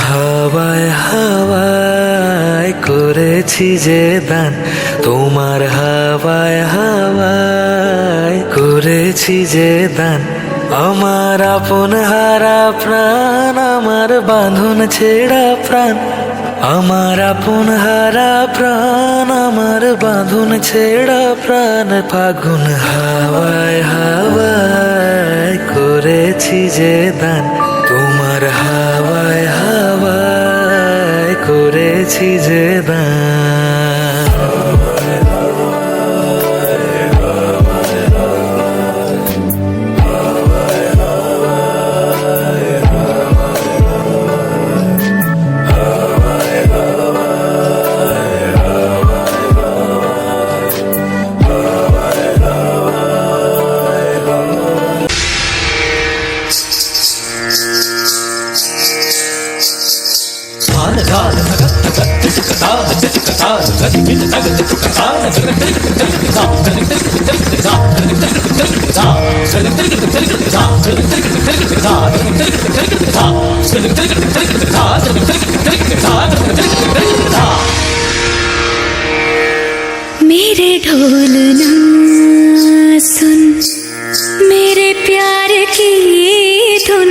হাওয়ায় হাওয়ায় করেছি যে দান, তোমার হাওয়ায় হাওয়ায় করেছি যে দান। আমার আপন হারা প্রাণ, আমার বাঁধন ছেঁড়া প্রাণ, আমার আপন হারা প্রাণ, আমার বাঁধন ছেঁড়া প্রাণ। ফাগুন হাওয়ায় হাওয়ায় করেছি যে দান, তোমার হাওয়ায় হাওয়ায় করেছি যে দান। मेरे ढोल ना सुन, मेरे प्यार की धुन,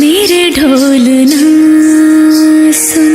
मेरे ढोल ना सुन।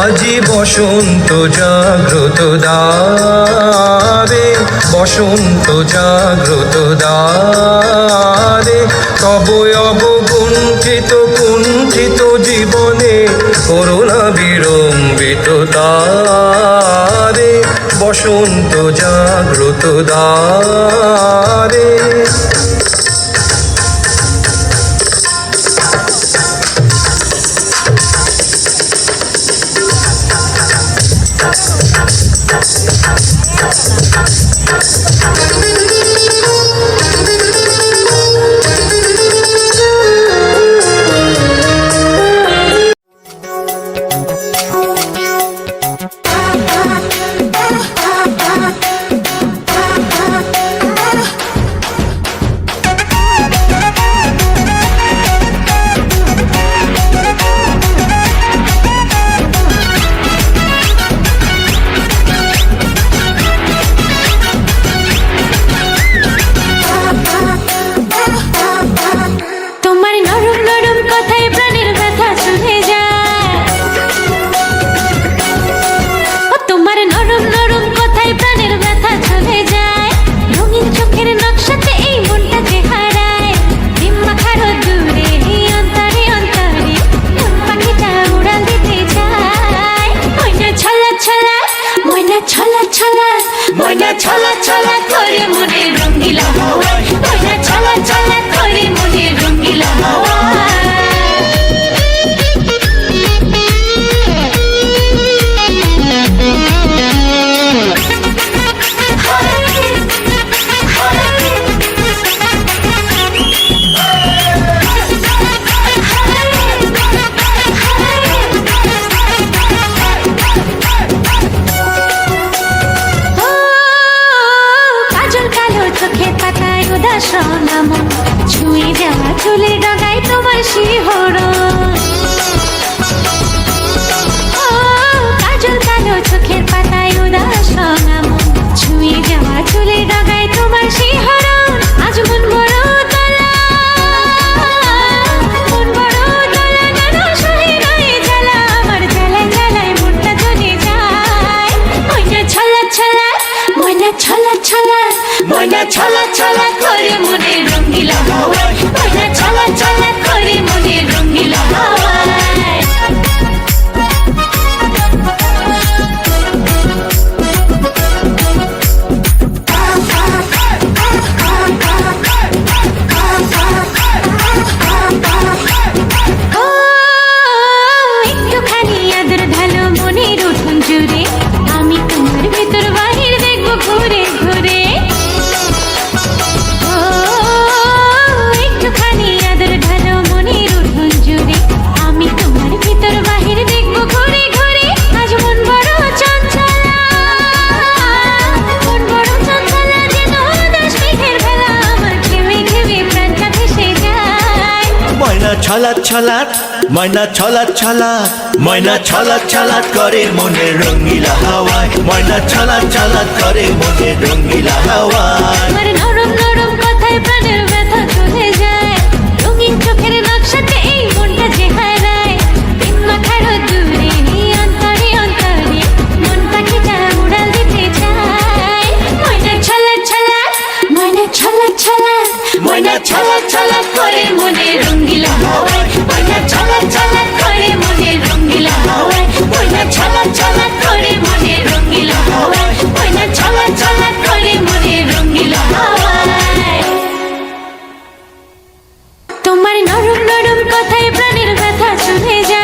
আজি বসন্ত জাগ্রত দ্বারে, বসন্ত জাগ্রত দ্বারে, তব অবগুণ্ঠিত কুণ্ঠিত জীবনে করুণা বিড়ম্বিত তারে, বসন্ত জাগ্রত দ্বারে। ময়না ছলা ছলা করে মনে রঙ্গিলা হাওয়া, ময়না ছলা ছলা করে মনে রঙ্গিলা হাওয়া। ছুঁয়ে যাওয়া চুলে ডগায় তোমার শিহরণ, কাজল কালো চোখের পাতায় উদাস মন, ছুঁয়ে যাওয়া চুলে ডগায় তোমার শিহরণ। আজ মন বড় তলা, মন বড় তলা, নানা সহে নয় জ্বালা, আমার জ্বালায় জ্বালায় মনটা জ্বলে যায়। ময়না ছলা ছলা, ময়না ছলা ছলা, ময়না ছলা ছলা করে মনে রঙ্গিলা হাওয়া, ময়না ছলা ছলা করে মনে রঙ্গিলা হাওয়া। ছলাৎ ছলাৎ ময়না ছলাৎ ছলাৎ ময়না ছলাৎ ছলাৎ করে মনের রঙিলা হাওয়ায় ময়না ছলাৎ ছলাৎ করে মনের রঙিলা হাওয়ায় তোমার নরম নরম কথায় প্রাণের ব্যথা চলে যায় রঙিন চোখের নকশাতে এই মনটা যে হারায় দিন মাথার দূরে অন্তরে অন্তরে মন পাখিটা উড়াল দিতে চায় ময়না ছলাৎ ছলাৎ ময়না ছলাৎ ছলাৎ ময়না ছলাৎ ছলাৎ করে মনের রঙিলা হাওয়ায় ময়না ছলাৎ ছলাৎ করে মনের রঙিলা হাওয়ায় ময়না ছলাৎ ছলাৎ করে মনের রঙিলা হাওয়ায় ময়না ছলাৎ ছলাৎ করে মনের রঙিলা হাওয়ায় তোমার নরম নরম কথায় প্রাণের ব্যথা চলে যায়